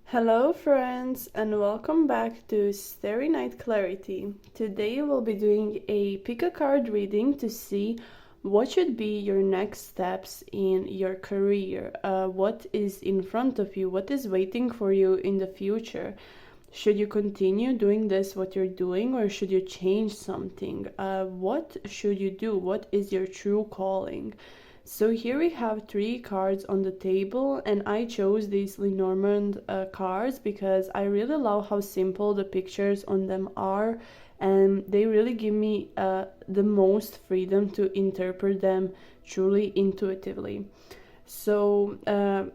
Hello friends and welcome back to Starry Night Clarity. Today we'll be doing a pick a card reading to see what should be your next steps in your career. What is in front of you, what is waiting for you in the future. Should you continue doing this, what you're doing, or should you change something? What should you do? What is your true calling? So here we have three cards on the table, and I chose these 𝘕𝘪𝘨𝘩𝘵 cards because I really love how simple the pictures on them are, and they really give me the most freedom to interpret them truly intuitively. So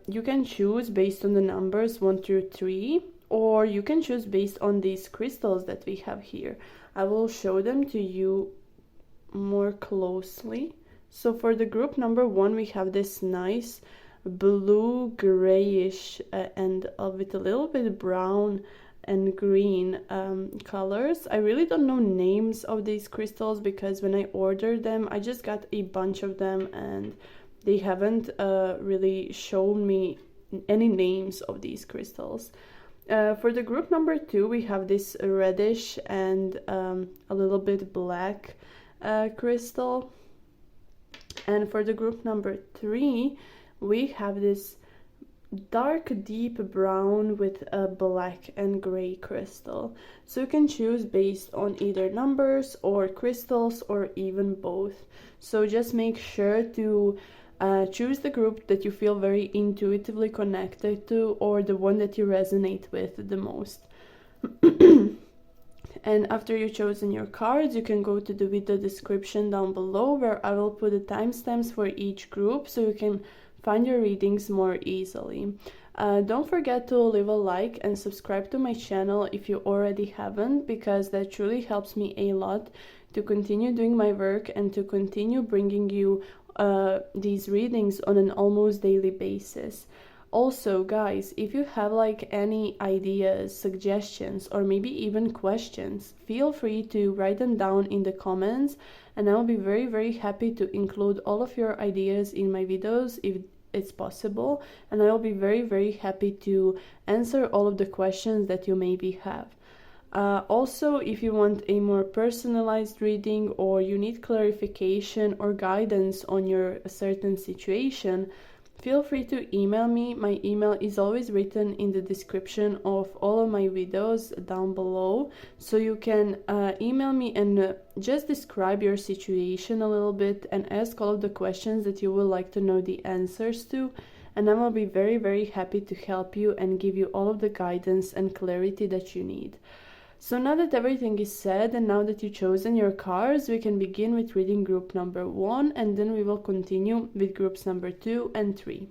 you can choose based on the numbers 1 through 3, or you can choose based on these crystals that we have here. I will show them to you more closely. So for the group number 1, we have this nice blue grayish and with a little bit brown and green colors. I really don't know names of these crystals because when I ordered them, I just got a bunch of them and they haven't really shown me any names of these crystals. For the group number 2, we have this reddish and a little bit black crystal. And for the group number 3, we have this dark deep brown with a black and gray crystal. So you can choose based on either numbers or crystals or even both. So just make sure to choose the group that you feel very intuitively connected to, or the one that you resonate with the most. And after you've chosen your cards, you can go to the video description down below where I will put the timestamps for each group so you can find your readings more easily. Don't forget to leave a like and subscribe to my channel if you already haven't, because that truly helps me a lot to continue doing my work and to continue bringing you these readings on an almost daily basis. Also, guys, if you have like any ideas, suggestions, or maybe even questions, feel free to write them down in the comments, and I'll be very happy to include all of your ideas in my videos if it's possible, and I'll be very happy to answer all of the questions that you maybe have. Also, if you want a more personalized reading or you need clarification or guidance on your certain situation, feel free to email me. My email is always written in the description of all of my videos down below. So you can email me and just describe your situation a little bit and ask all of the questions that you would like to know the answers to. And I will be very happy to help you and give you all of the guidance and clarity that you need. So now that everything is said and now that you've chosen your cards, we can begin with reading group number 1, and then we will continue with groups number 2 and 3.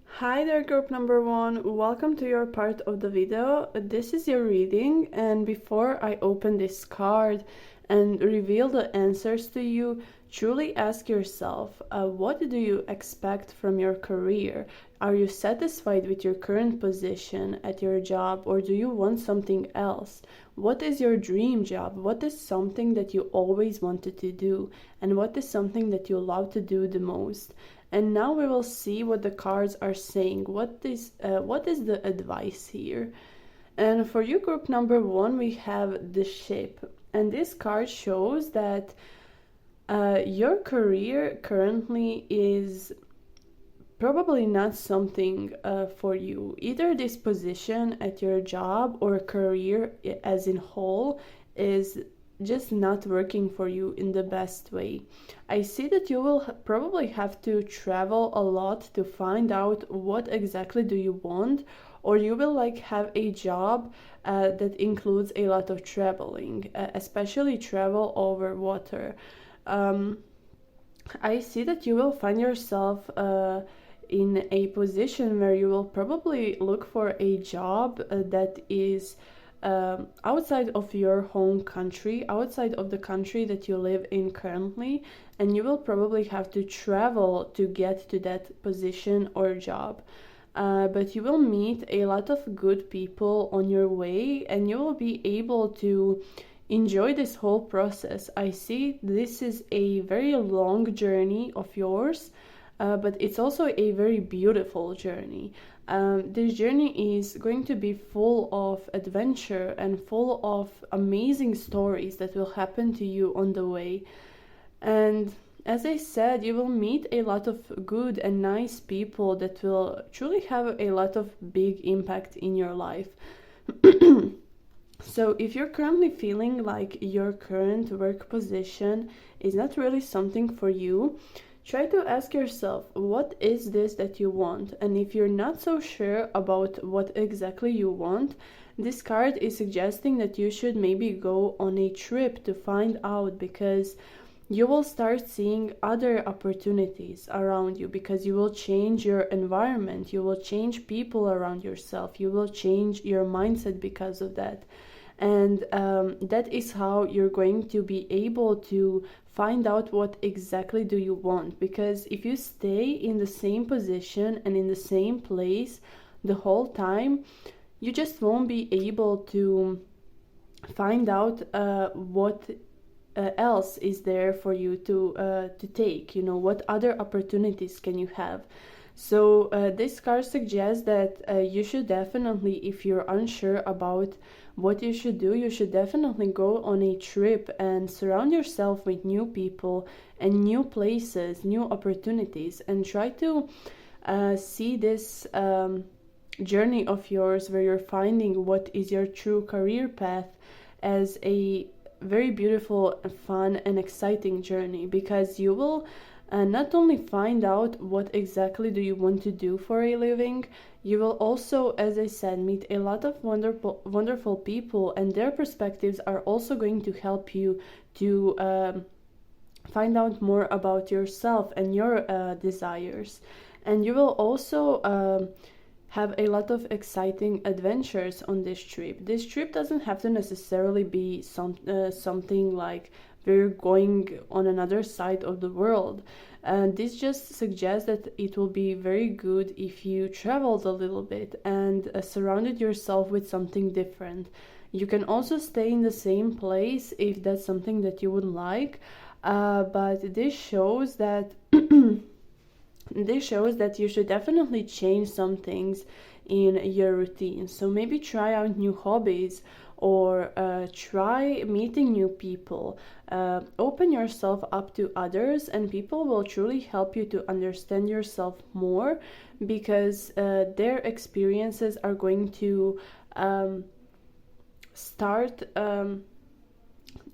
Hi there, group number 1, welcome to your part of the video. This is your reading, and before I open this card and reveal the answers to you, truly ask yourself, what do you expect from your career? Are you satisfied with your current position at your job, or do you want something else? What is your dream job? What is something that you always wanted to do? And what is something that you love to do the most? And now we will see what the cards are saying. What is the advice here? And for you, group number 1, we have the Ship. And this card shows that your career currently is probably not something for you. Either this position at your job or career as in whole is just not working for you in the best way. I see that you will probably have to travel a lot to find out what exactly do you want, or you will like have a job that includes a lot of traveling, especially travel over water. I see that you will find yourself in a position where you will probably look for a job that is outside of your home country, outside of the country that you live in currently, and you will probably have to travel to get to that position or job. But you will meet a lot of good people on your way, and you will be able to enjoy this whole process. I see this is a very long journey of yours, but it's also a very beautiful journey. This journey is going to be full of adventure and full of amazing stories that will happen to you on the way. And as I said, you will meet a lot of good and nice people that will truly have a lot of big impact in your life. So if you're currently feeling like your current work position is not really something for you, try to ask yourself, what is this that you want? And if you're not so sure about what exactly you want, this card is suggesting that you should maybe go on a trip to find out, because you will start seeing other opportunities around you, because you will change your environment, you will change people around yourself, you will change your mindset because of that. And that is how you're going to be able to find out what exactly do you want. Because if you stay in the same position and in the same place the whole time, you just won't be able to find out what else is there for you to take. What other opportunities can you have? So this card suggests that you should definitely, if you're unsure about what you should do, you should definitely go on a trip and surround yourself with new people and new places, new opportunities, and try to see this journey of yours where you're finding what is your true career path as a very beautiful, fun, and exciting journey, because you will not only find out what exactly do you want to do for a living, you will also, as I said, meet a lot of wonderful people, and their perspectives are also going to help you to find out more about yourself and your desires. And you will also have a lot of exciting adventures on this trip. This trip doesn't have to necessarily be something like we're going on another side of the world. This just suggests that it will be very good if you traveled a little bit and surrounded yourself with something different. You can also stay in the same place if that's something that you would like, but this shows that you should definitely change some things in your routine. So maybe try out new hobbies, or try meeting new people. Open yourself up to others, and people will truly help you to understand yourself more, because their experiences are going to start a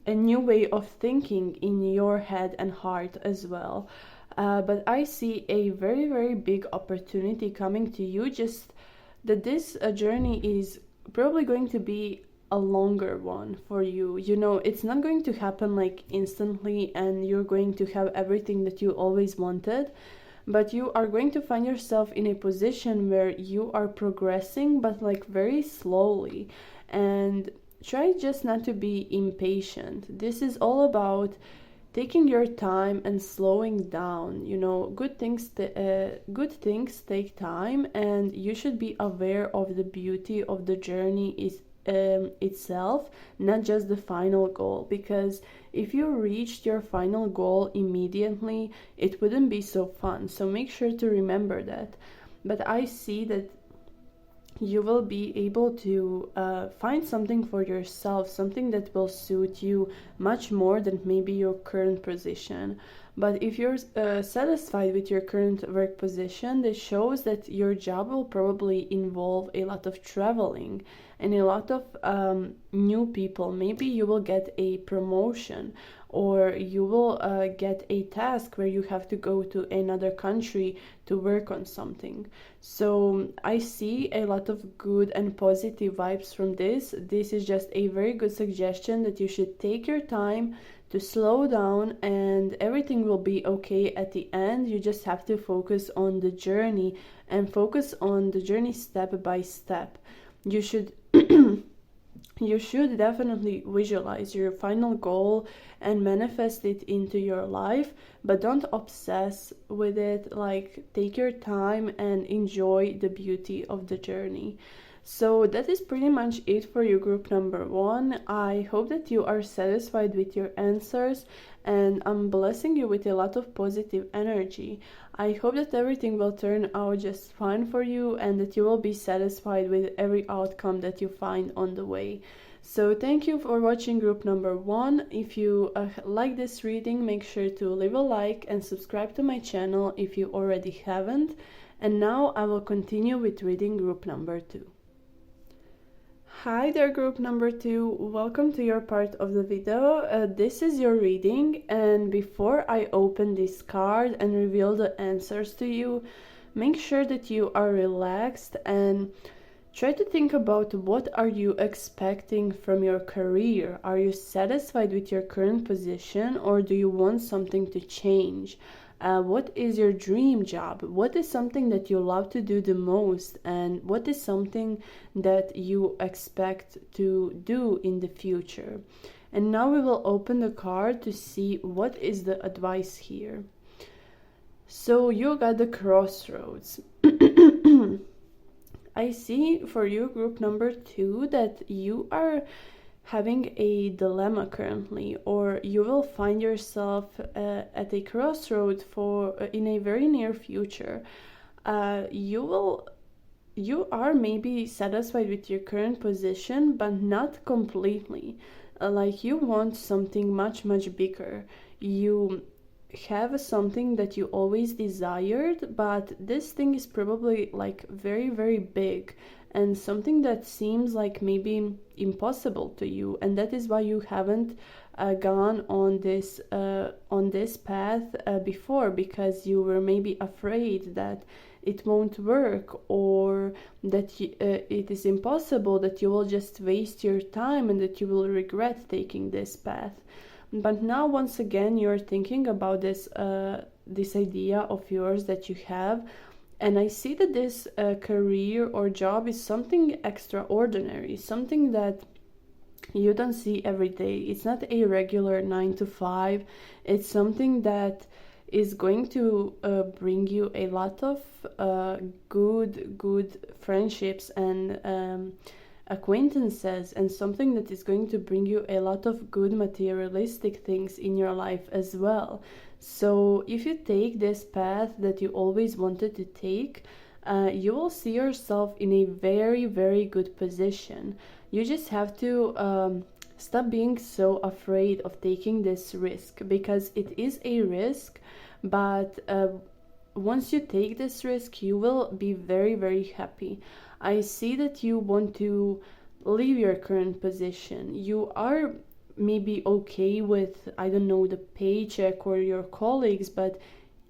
new way of thinking in your head and heart as well. But I see a very, very big opportunity coming to you, just that this journey is probably going to be a longer one for you. It's not going to happen like instantly and you're going to have everything that you always wanted, but you are going to find yourself in a position where you are progressing, but like very slowly. And try just not to be impatient. This is all about taking your time and slowing down. Good things take time, and you should be aware of the beauty of the journey itself, not just the final goal, because if you reached your final goal immediately, it wouldn't be so fun. So make sure to remember that. But I see that you will be able to find something for yourself, something that will suit you much more than maybe your current position. But if you're satisfied with your current work position, this shows that your job will probably involve a lot of traveling and a lot of new people. Maybe you will get a promotion, or you will get a task where you have to go to another country to work on something. So I see a lot of good and positive vibes from this. This is just a very good suggestion that you should take your time to slow down, and everything will be okay at the end. You just have to focus on the journey and focus on the journey step by step. You should you should definitely visualize your final goal and manifest it into your life, but don't obsess with it. Like, take your time and enjoy the beauty of the journey. So that is pretty much it for you, group number 1. I hope that you are satisfied with your answers, and I'm blessing you with a lot of positive energy. I hope that everything will turn out just fine for you and that you will be satisfied with every outcome that you find on the way. So thank you for watching group number 1. If you like this reading, make sure to leave a like and subscribe to my channel if you already haven't. And now I will continue with reading group number 2. Hi there, group number 2. Welcome to your part of the video. This is your reading, and before I open this card and reveal the answers to you, make sure that you are relaxed and try to think about what are you expecting from your career. Are you satisfied with your current position, or do you want something to change? What is your dream job? What is something that you love to do the most? And what is something that you expect to do in the future? And now we will open the card to see what is the advice here. So you got the crossroads. I see for you, group number 2, that you are having a dilemma currently, or you will find yourself at a crossroad in a very near future. You are maybe satisfied with your current position, but not completely. Like you want something much bigger. You have something that you always desired, but this thing is probably like very big and something that seems like maybe impossible to you, and that is why you haven't gone on this path before, because you were maybe afraid that it won't work, or that it is impossible, that you will just waste your time and that you will regret taking this path. But now once again you're thinking about this idea of yours that you have, and I see that this career or job is something extraordinary, something that you don't see every day. It's not a regular 9 to 5. It's something that is going to bring you a lot of good friendships and acquaintances, and something that is going to bring you a lot of good materialistic things in your life as well. So if you take this path that you always wanted to take, you will see yourself in a very good position. You just have to stop being so afraid of taking this risk, because it is a risk, but once you take this risk, you will be very happy. I see that you want to leave your current position. You are maybe okay with, I don't know, the paycheck or your colleagues, but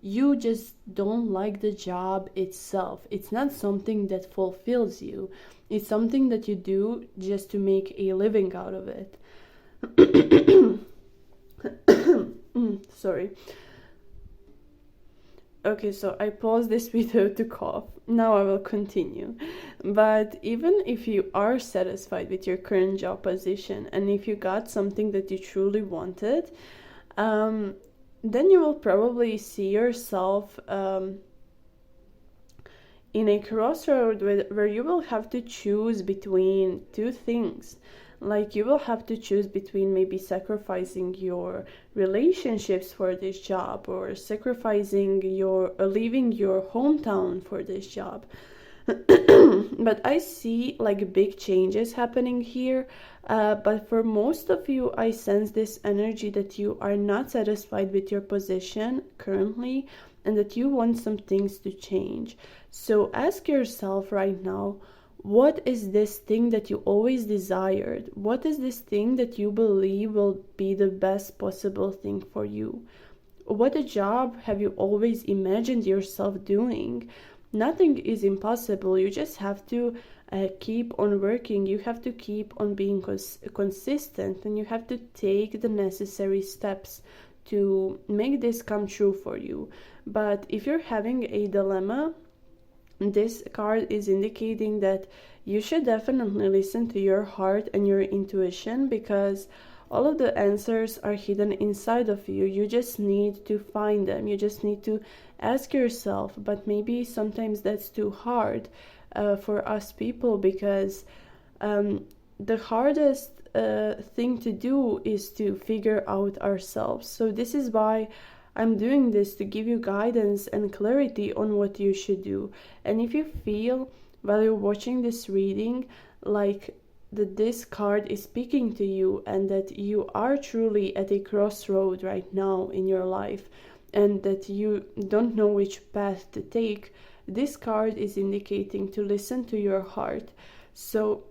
you just don't like the job itself. It's not something that fulfills you. It's something that you do just to make a living out of it. Sorry. Okay, so I paused this video to cough. Now I will continue. But even if you are satisfied with your current job position, and if you got something that you truly wanted, then you will probably see yourself in a crossroad where you will have to choose between two things. Like you will have to choose between maybe sacrificing your relationships for this job, or sacrificing leaving your hometown for this job. But I see like big changes happening here. But for most of you, I sense this energy that you are not satisfied with your position currently, and that you want some things to change. So ask yourself right now, what is this thing that you always desired? What is this thing that you believe will be the best possible thing for you? What a job have you always imagined yourself doing? Nothing is impossible. You just have to keep on working. You have to keep on being consistent, and you have to take the necessary steps to make this come true for you. But if you're having a dilemma, this card is indicating that you should definitely listen to your heart and your intuition, because all of the answers are hidden inside of you. You just need to find them. You just need to ask yourself. But maybe sometimes that's too hard for us people, because the hardest thing to do is to figure out ourselves. So this is why I'm doing this, to give you guidance and clarity on what you should do. And if you feel while you're watching this reading like that this card is speaking to you, and that you are truly at a crossroad right now in your life, and that you don't know which path to take, this card is indicating to listen to your heart. So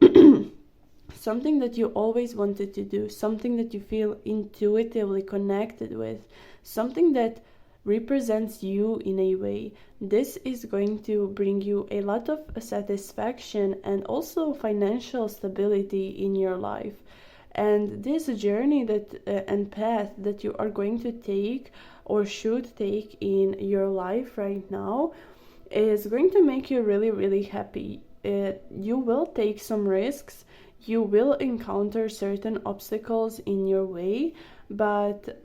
something that you always wanted to do, something that you feel intuitively connected with, something that represents you in a way, this is going to bring you a lot of satisfaction and also financial stability in your life. And this journey that and path that you are going to take or should take in your life right now is going to make you really, really happy. You will take some risks, you will encounter certain obstacles in your way, but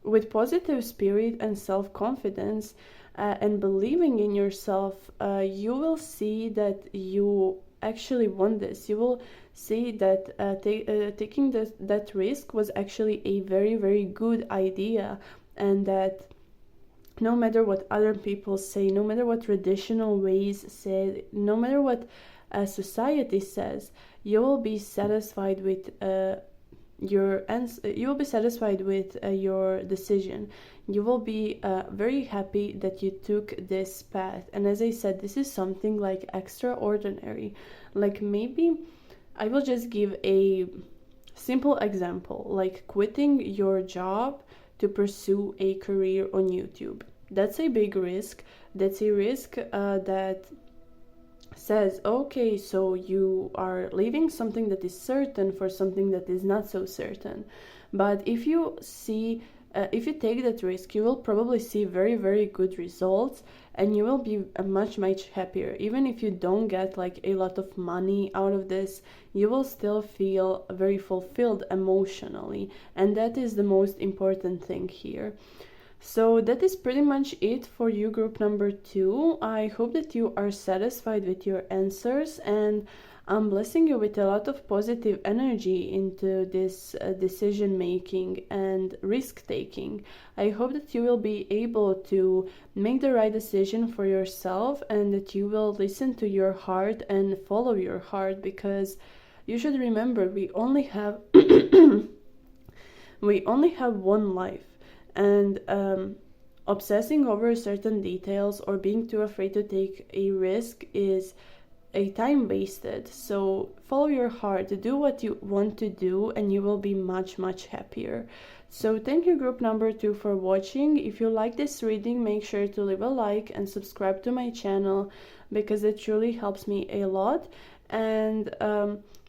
with positive spirit and self-confidence and believing in yourself, you will see that you actually want this. You will see that taking that risk was actually a very, very good idea, and that no matter what other people say, no matter what traditional ways say, no matter what society says, you will be satisfied with your decision. You will be very happy that you took this path. And as I said, this is something like extraordinary. Like, maybe I will just give a simple example, like quitting your job to pursue a career on YouTube. That's a big risk. That's a risk that says, okay, so you are leaving something that is certain for something that is not so certain. But if you take that risk, you will probably see very, very good results, and you will be much, much happier. Even if you don't get like a lot of money out of this, you will still feel very fulfilled emotionally, and that is the most important thing here. So that is pretty much it for you, group number 2. I hope that you are satisfied with your answers, and I'm blessing you with a lot of positive energy into this decision making and risk taking. I hope that you will be able to make the right decision for yourself, and that you will listen to your heart and follow your heart, because you should remember, we only have one life. And obsessing over certain details or being too afraid to take a risk is a time wasted. So follow your heart, do what you want to do, and you will be much, much happier. So thank you, group number 2, for watching. If you like this reading, make sure to leave a like and subscribe to my channel, because it truly helps me a lot. And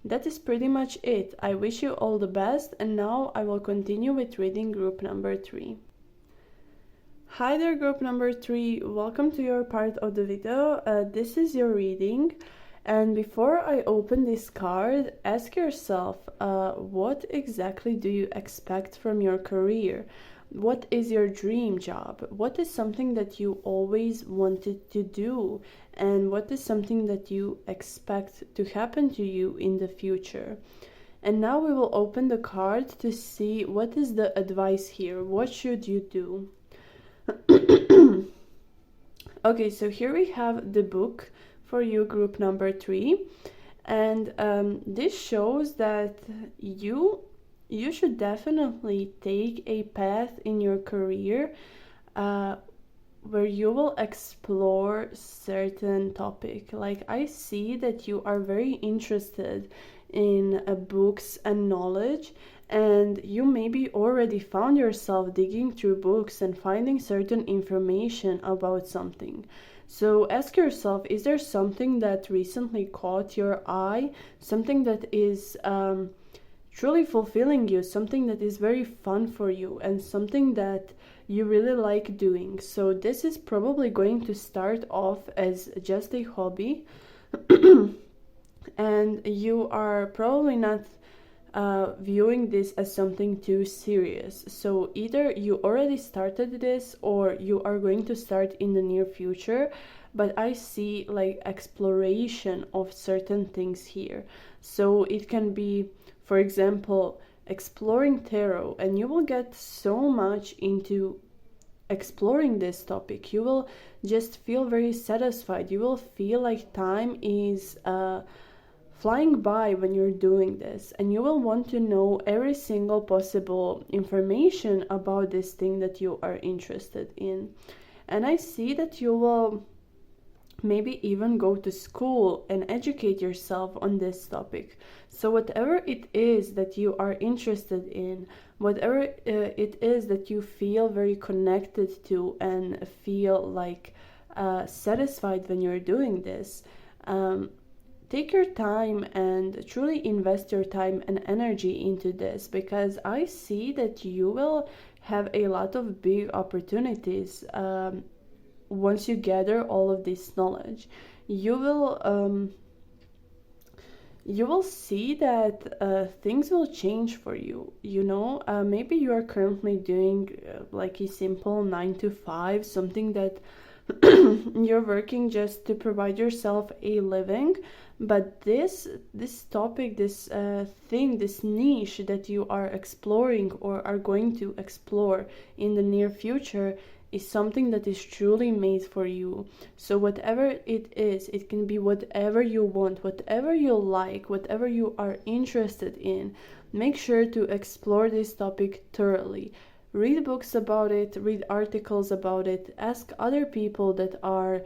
that is pretty much it. I wish you all the best, and now I will continue with reading group number 3. Hi there, group number 3. Welcome to your part of the video. This is your reading, and before I open this card, ask yourself, what exactly do you expect from your career? What is your dream job? What is something that you always wanted to do? And what is something that you expect to happen to you in the future? And now we will open the card to see what is the advice here. What should you do? Okay, so here we have the book for you, group number 3. And this shows that you should definitely take a path in your career where you will explore certain topic. Like, I see that you are very interested in books and knowledge, and you maybe already found yourself digging through books and finding certain information about something. So ask yourself, is there something that recently caught your eye, something that is truly fulfilling you, something that is very fun for you, and something that you really like doing? So this is probably going to start off as just a hobby and you are probably not viewing this as something too serious. So either you already started this or you are going to start in the near future, but I see like exploration of certain things here. So it can be, for example, exploring tarot, and you will get so much into exploring this topic. You will just feel very satisfied. You will feel like time is flying by when you're doing this, and you will want to know every single possible information about this thing that you are interested in. And I see that you will maybe even go to school and educate yourself on this topic. So whatever it is that you are interested in, whatever it is that you feel very connected to and feel like satisfied when you're doing this, take your time and truly invest your time and energy into this, because I see that you will have a lot of big opportunities once you gather all of this knowledge. You will see that things will change for you. Maybe you are currently doing like a simple 9 to 5, something that you're working just to provide yourself a living, but this topic, this thing, this niche that you are exploring or are going to explore in the near future is something that is truly made for you. So whatever it is, it can be whatever you want, whatever you like, whatever you are interested in. Make sure to explore this topic thoroughly. Read books about it, read articles about it, ask other people that are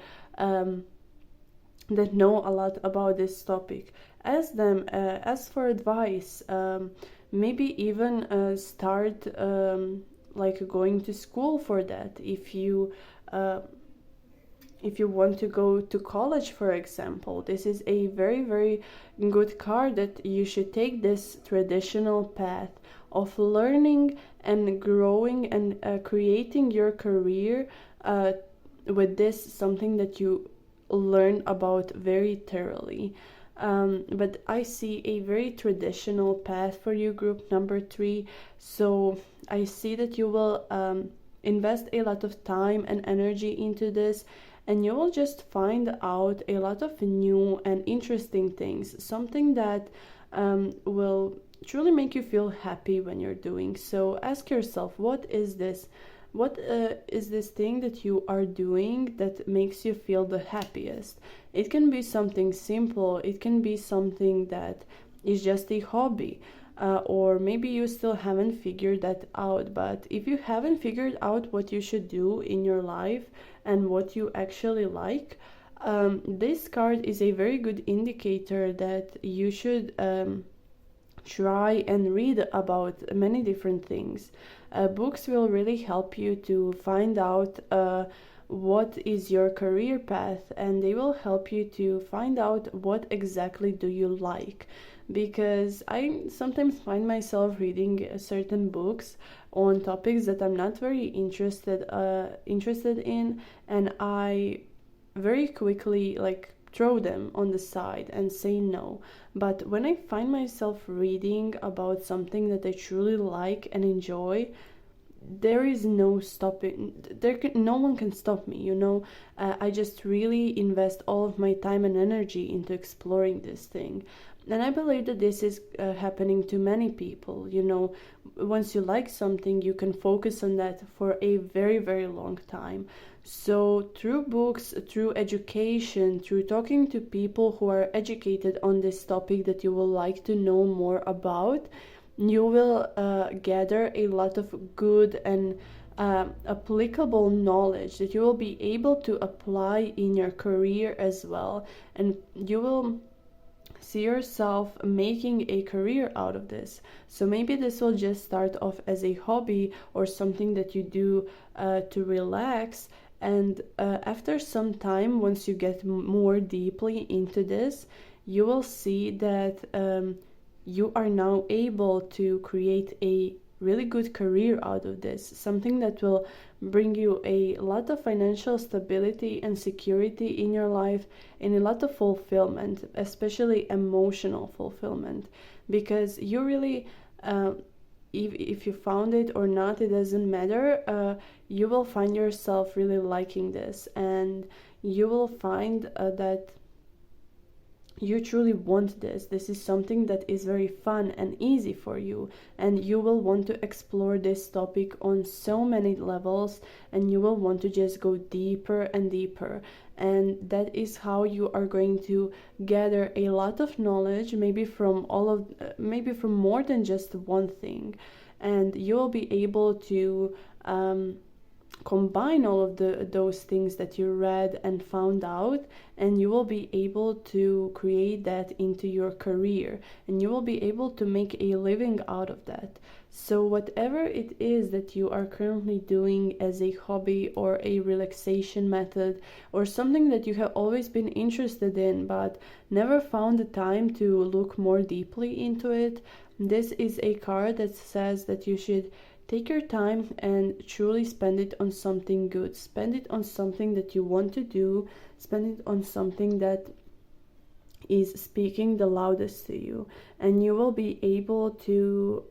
that know a lot about this topic. Ask them, ask for advice, maybe even start like going to school for that. If you want to go to college, for example, this is a very, very good card that you should take this traditional path of learning and growing and creating your career with this, something that you learn about very thoroughly. But I see a very traditional path for you, group number 3. So I see that you will invest a lot of time and energy into this, and you will just find out a lot of new and interesting things, something that will truly make you feel happy when you're doing. So ask yourself, what is this? What is this thing that you are doing that makes you feel the happiest? It can be something simple, it can be something that is just a hobby, or maybe you still haven't figured that out. But if you haven't figured out what you should do in your life and what you actually like, this card is a very good indicator that you should try and read about many different things. Books will really help you to find out what is your career path, and they will help you to find out what exactly do you like. Because I sometimes find myself reading certain books on topics that I'm not very interested in, and I very quickly like throw them on the side and say no. But when I find myself reading about something that I truly like and enjoy, there is no stopping. No one can stop me. I just really invest all of my time and energy into exploring this thing. And I believe that this is happening to many people. Once you like something, you can focus on that for a very, very long time. So through books, through education, through talking to people who are educated on this topic that you will like to know more about, you will gather a lot of good and applicable knowledge that you will be able to apply in your career as well. And you will see yourself making a career out of this. So maybe this will just start off as a hobby or something that you do to relax. And after some time, once you get more deeply into this, you will see that you are now able to create a really good career out of this, something that will bring you a lot of financial stability and security in your life, and a lot of fulfillment, especially emotional fulfillment, because you really if you found it or not, it doesn't matter. You will find yourself really liking this, and you will find that you truly want this. This is something that is very fun and easy for you, and you will want to explore this topic on so many levels, and you will want to just go deeper and deeper. And that is how you are going to gather a lot of knowledge, maybe from maybe from more than just one thing, and you will be able to combine all of those things that you read and found out, and you will be able to create that into your career, and you will be able to make a living out of that. So whatever it is that you are currently doing as a hobby or a relaxation method, or something that you have always been interested in but never found the time to look more deeply into it, this is a card that says that you should take your time and truly spend it on something good. Spend it on something that you want to do. Spend it on something that is speaking the loudest to you. And you will be able to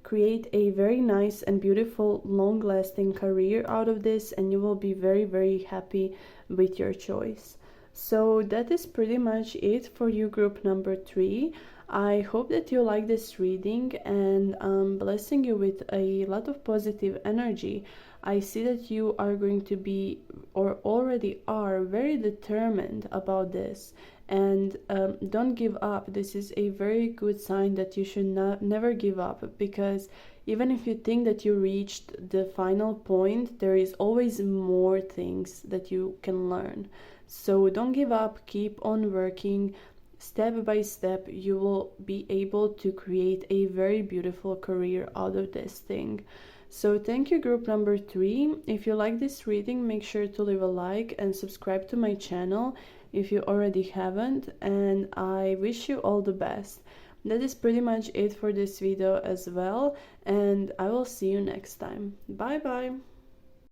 create a very nice and beautiful, long-lasting career out of this. And you will be very, very happy with your choice. So that is pretty much it for you, group number 3. I hope that you like this reading, and I'm blessing you with a lot of positive energy. I see that you are going to be, or already are, very determined about this, and don't give up. This is a very good sign that you should never give up, because even if you think that you reached the final point, there is always more things that you can learn. So don't give up, keep on working. Step by step, you will be able to create a very beautiful career out of this thing. So thank you, group number 3. If you like this reading, make sure to leave a like and subscribe to my channel if you already haven't, and I wish you all the best. That is pretty much it for this video as well, and I will see you next time. Bye bye!